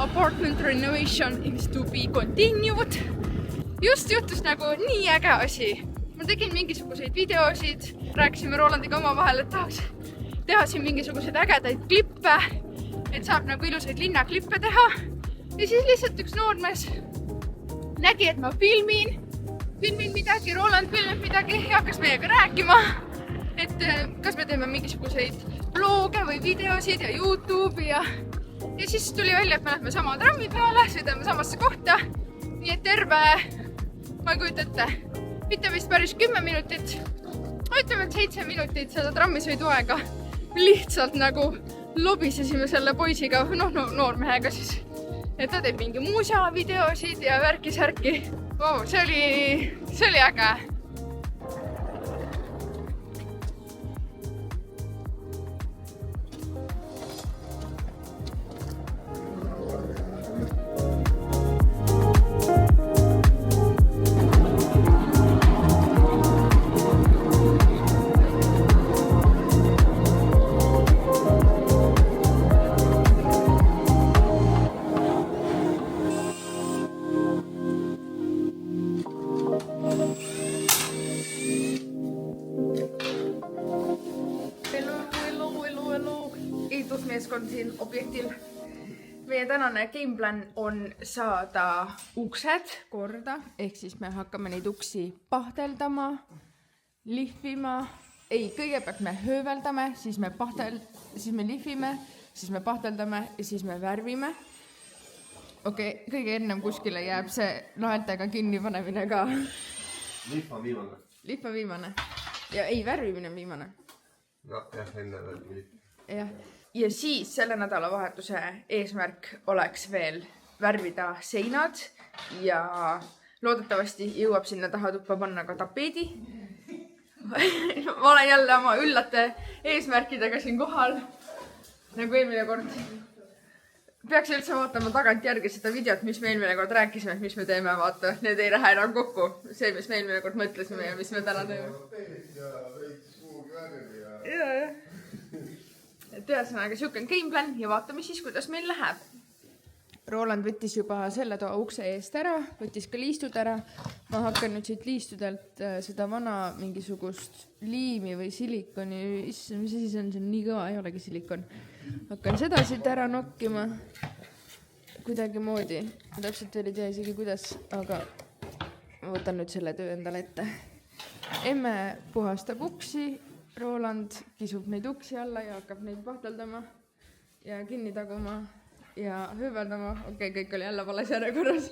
apartment renovation is to be continued. Just juhtus nagu nii äge asi. Ma tegin mingisuguseid videosid, rääkisime Rolandiga oma vahel, et tahaks teha siin mingisuguseid ägedaid klippe, et saab nagu ilusaid linnaklippe teha. Ja siis lihtsalt üks noormees nägi, et ma filmin midagi, Roland filmib midagi ja hakkas meiega rääkima, et kas me teeme mingisuguseid blooge või videosid ja YouTube'i ja siis tuli välja, et me lähme sama trammi peale, sõidame samasse kohta, nii et terve, ma ei kujuta ette, mitte vist päris 10 minutit, ütleme 7 minutit seda trammisõidu aega lihtsalt nagu lobisesime selle poisiga, noormehega siis, et ta teeb mingi muusa videosid ja värki-särki. Wow, see oli äge. Ehitusmeeskond siin objektil. Meie tänane gameplan on saada uksed korda, ehk siis me hakkame neid uksi pahteldama, lihvima. Ei, kõigepealt me hööveldame, siis me lihvime, siis me pahteldame ja siis me värvime. Okei, kõige ennem kuskile jääb see naeltega kinni panemine ka. Lihva viimane. Ja ei, värvimine on viimane. Jah, enne värvimine. Ja siis selle nädalavahetuse eesmärk oleks veel värvida seinad ja loodetavasti jõuab sinna taha tuppa panna ka tapeedi. Ma olen jälle oma üllate eesmärkidega siin kohal, nagu eelmine kord. Peaks üldse vaatama tagant järgi seda videot, mis me eelmine kord rääkisime, mis me teeme, vaata. Need ei lähe enam kokku, see, mis me eelmine kord mõtlesime ja mis me täna teeme. Ja. Et ühesõnaga siuke gameplan ja vaatame siis, kuidas meil läheb. Roland võttis juba selle toa ukse eest ära, võttis ka liistud ära. Ma hakkan nüüd siit liistudelt seda vana mingisugust liimi või silikoni, mis asi see on nii kõva, ei olegi silikon. Hakkan seda siit ära nokkima kuidagi moodi. Ma täpselt veel ei tea isegi kuidas, aga ma võtan nüüd selle töö endale ette. Emme puhastab uksi. Roland kisub neid uksi alla ja hakkab neid pahteldama ja kinni taguma ja hööveldama. Okei, kõik oli jälle vales järjekorras.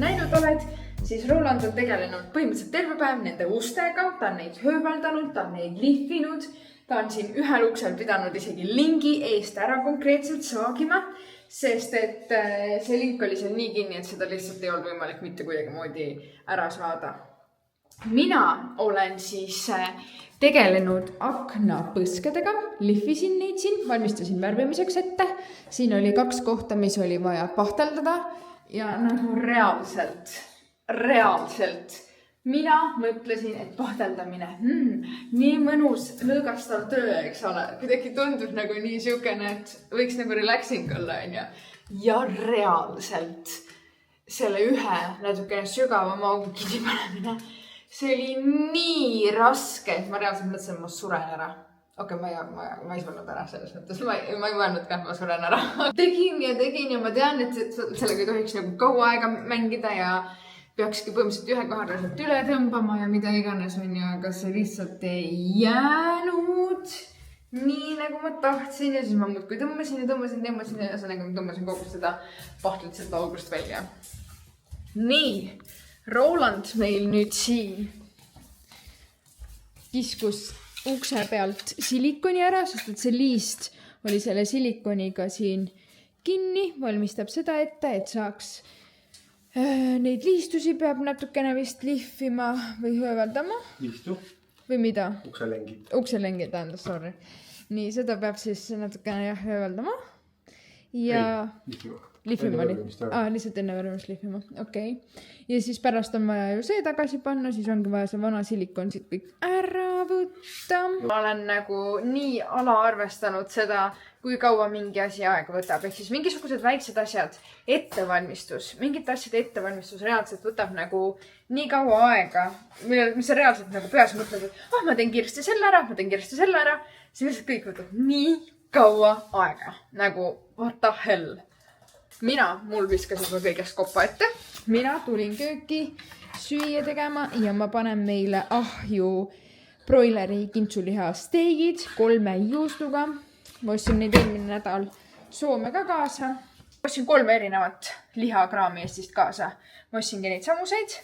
näinud oled, siis Roland on tegelenud põhimõtteliselt terve päev nende ustega, ta on neid höövaldanud, ta on neid lihvinud, ta on siin ühel uksel pidanud isegi lingi eest ära konkreetselt saagima, sest et see link oli seal nii kinni, et seda lihtsalt ei olnud võimalik mitte kuidagimoodi ära saada. Mina olen siis tegelenud aknapõskedega, lihvisin neid siin, valmistasin värvimiseks ette. Siin oli 2 kohta, mis oli vaja pahteldada ja nagu reaalselt. Mina mõtlesin, et pahteldamine, nii mõnus lõõgastav töö, eks ole. Kuidagi tundub nagu nii siukene, et võiks nagu relaxing olla, ja reaalselt selle ühe natukene sügavama augu kinni panemine. See oli nii raske, et ma reaalselt mõtlesin, et ma suren ära. Okei, ma ei surnud ära selles mõttes. Ma ei mõelnud ka, et ma suren ära. Tegin ja ma tean, et sellega ei tohiks nagu kaua aega mängida ja peakski põhimõtteliselt ühe koha sealt üle tõmbama ja mida iganes on ja aga see lihtsalt ei jäänud nii nagu ma tahtsin ja siis ma muudkui tõmbasin ja tõmbasin kogu seda pahtlit sealt august välja. Nii, Roland meil nüüd siin kiskus ukse pealt silikoni ära, sest et see liist oli selle silikoniga siin kinni, valmistab seda ette, et saaks neid liistusi peab natukene vist lihvima või höövaldama. Liistu? Või mida? Ukselengid. Ukselengid tähendab, sorry. Nii, seda peab siis natukene höövaldama. Ja lihvima oli. Lihtsalt enne värvimist lihvima. Okei. Ja siis pärast on vaja ju see tagasi panna, siis ongi vaja see vana silikon siit kõik ära võtta. Ma olen nagu nii alaarvestanud seda, kui kaua mingi asi aega võtab. Ehk siis mingisugused väiksed asjad, mingite asjade ettevalmistus reaalselt võtab nagu nii kaua aega, mis sa reaalselt nagu peas mõtled, et ma teen kiiresti selle ära, siis lihtsalt kõik võtab nii kaua aega. Nagu, what the hell? Mul viskas juba kõigest koppa ette. Mina tulin kööki süüa tegema ja ma panen meile ahju broileri kintsuliha steigid 3 juustuga. Ma ostsin neid eelmine nädal Soome ka kaasa. Ma ostsin 3 erinevat lihakraami Eestist kaasa. Ma ostsingi neid samuseid.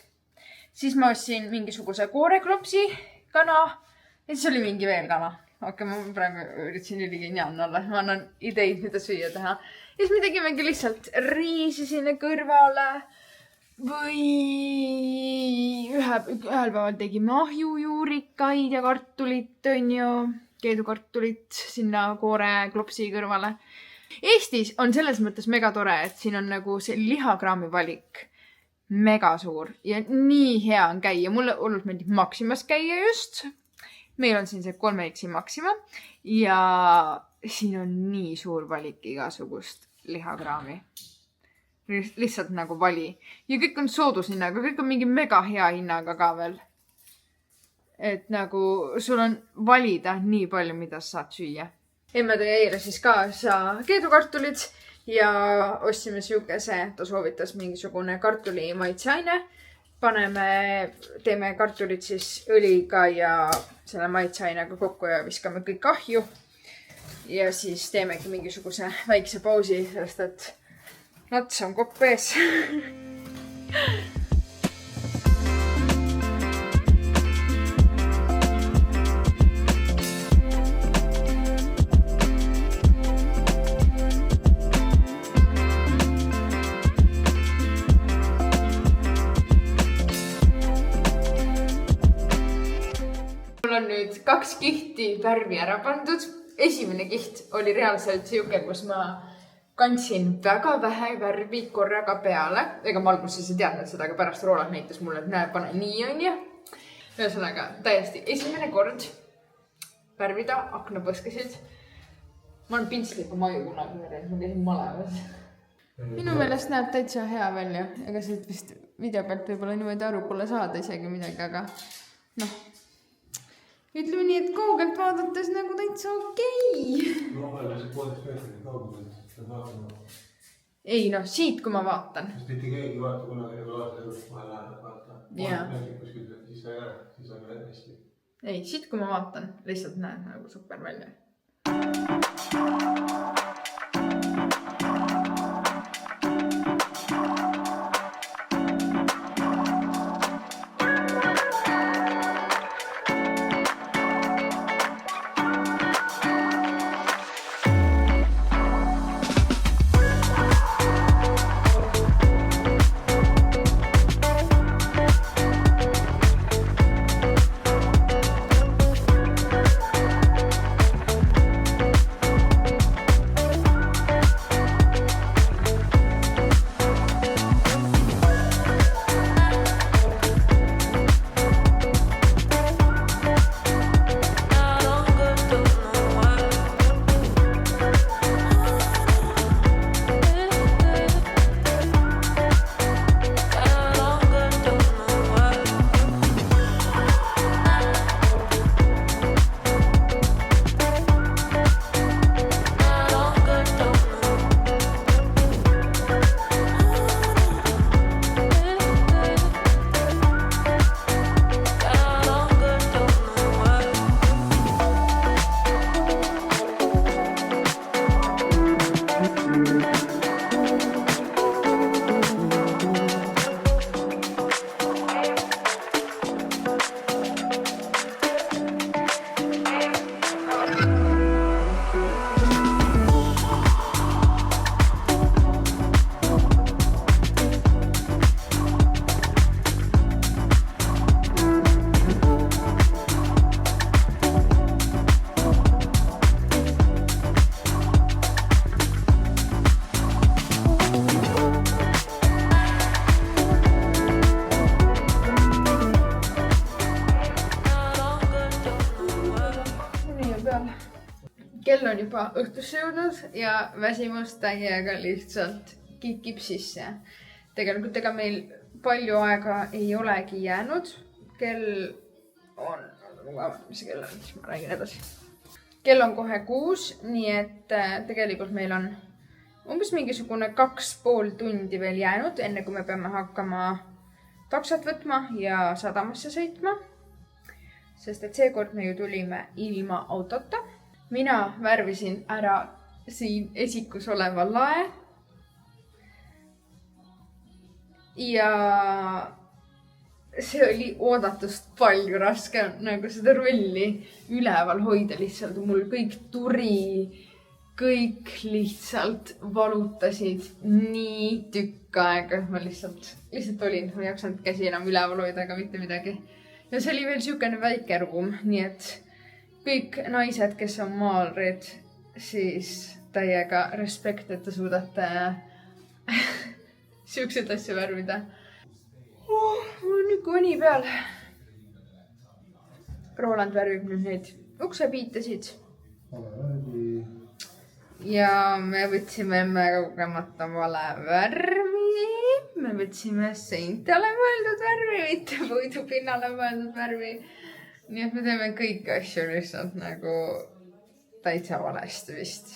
Siis ma ostsin mingisuguse kooreklopsi kana ja siis oli mingi veel kana. Okei, ma praegu üritasin üligeniaalne olla. Ma annan ideid, mida süüa teha. Ja siis me tegimegi lihtsalt riisi sinna kõrvale või ühel päeval tegime ahjujuurikaid ja kartulit, keedukartulit sinna kooreklopsi kõrvale. Eestis on selles mõttes mega tore, et siin on nagu see lihakraami valik mega suur ja nii hea on käia. Mulle hullult meeldib Maximas käia just. Meil on siin see 3X Maxima ja siin on nii suur valik igasugust lihakraami. Lihtsalt nagu vali. Ja kõik on soodushinnaga, kõik on mingi mega hea hinnaga ka veel. Et nagu sul on valida nii palju, mida sa saad süüa. Emme tõi eile siis kaasa keedukartulid ja ostsime siukese, ta soovitas mingisugune kartuli maitseaine. Teeme kartulit siis õliga ja selle maitseainega kokku ja viskame kõik ahju. Ja siis teemegi mingisuguse väikse pausi, sest et nats on kopp ees. Mul on nüüd 2 kihti värvi ära pandud. Esimene kiht oli reaalselt siuke, kus ma kandsin väga vähe värvi korraga peale. Ega ma alguses ei teadnud seda, aga pärast Roland näitas mulle, et näe, pane nii on ja. Ühesõnaga, täiesti esimene kord värvida aknapõskesid. Ma olen pintsliku maju kunagi verið, ma käisin malevas. Minu meelest näeb täitsa hea välja. Ega siit vist video pealt võib-olla niimoodi aru pole saada isegi midagi, aga noh. Ütleme nii, et kaugelt vaadates nagu täitsa okei. No, aga see 1,5 meetrit kaugelt. Ei, noh, siit kui ma vaatan. Sest mitte keegi vaata kunagi nagu vaata. Siis on veel hästi. Ei, siit kui ma vaatan, lihtsalt näen nagu super välja. on juba õhtusse jõudnud ja väsimus täiega lihtsalt kikib sisse. Tegelikult ega meil palju aega ei olegi jäänud. Kell on, mis kell on, siis ma räägin edasi. Kell on kohe 6, nii et tegelikult meil on umbes mingisugune 2,5 tundi veel jäänud, enne kui me peame hakkama taksot võtma ja sadamasse sõitma. Sest et seekord me ju tulime ilma autota. Mina värvisin ära siin esikus oleva lae. Ja see oli oodatust palju raskem, nagu seda rolli üleval hoida lihtsalt. Mul kõik turi, kõik lihtsalt valutasid nii tükk aega. Ma lihtsalt olin, ma ei jaksanud käsi enam üleval hoida, aga mitte midagi. Ja see oli veel siukene väike ruum, nii et kõik naised, kes on maalrid, siis täiega respekt, et te suudate siukseid asju värvida. Mul on nüüd koni peal. Roland värvib nüüd neid uksepiitasid. Ja me võtsime emme kogemata vale värvi. Me võtsime seintele mõeldud värvi, mitte puidupinnale mõeldud värvi. Nii et me teeme kõiki asju lihtsalt nagu täitsa valesti vist.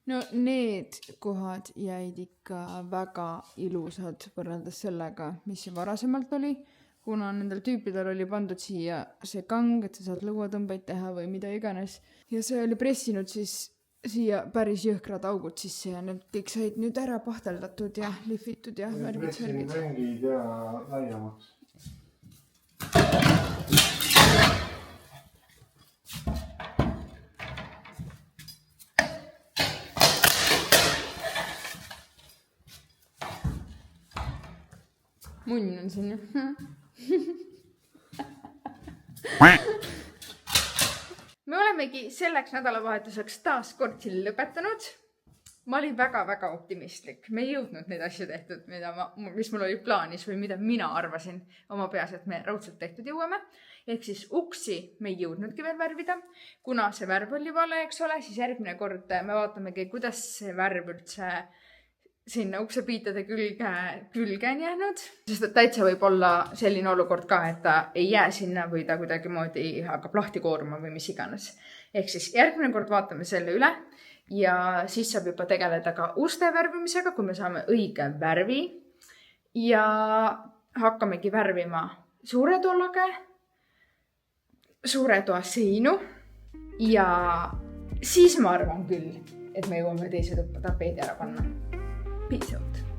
No need kohad jäid ikka väga ilusad võrreldes sellega, mis varasemalt oli. Kuna nendel tüüpidel oli pandud siia see kang, et sa saad lõuatõmbeid teha või mida iganes. Ja see oli pressinud siis siia päris jõhkrad augud sisse ja need kõik said nüüd ära pahteldatud ja lihvitud ja värgid. Pressin mängid ja laiemaks. Munn on siin. Me olemegi selleks nädalavahetuseks taas kord siin lõpetanud. Ma olin väga-väga optimistlik. Me ei jõudnud neid asju tehtud, mis mul oli plaanis või mida mina arvasin oma peas, et me raudselt tehtud jõuame. Ehk siis uksi me ei jõudnudki veel värvida. Kuna see värv oli vale, eks ole, siis järgmine kord me vaatamegi, kuidas see värv üldse sinna uksepiitade külge on jäänud. Sest et täitsa võib olla selline olukord ka, et ta ei jää sinna või ta kuidagi moodi hakkab lahti kooruma või mis iganes. Ehk siis järgmine kord vaatame selle üle ja siis saab juba tegeleda ka uste värvimisega, kui me saame õige värvi. Ja hakkamegi värvima suure tollage, suure toa seinu ja siis ma arvan küll, et me jõuame teise tuppa tapeedi ära panna. Peace out.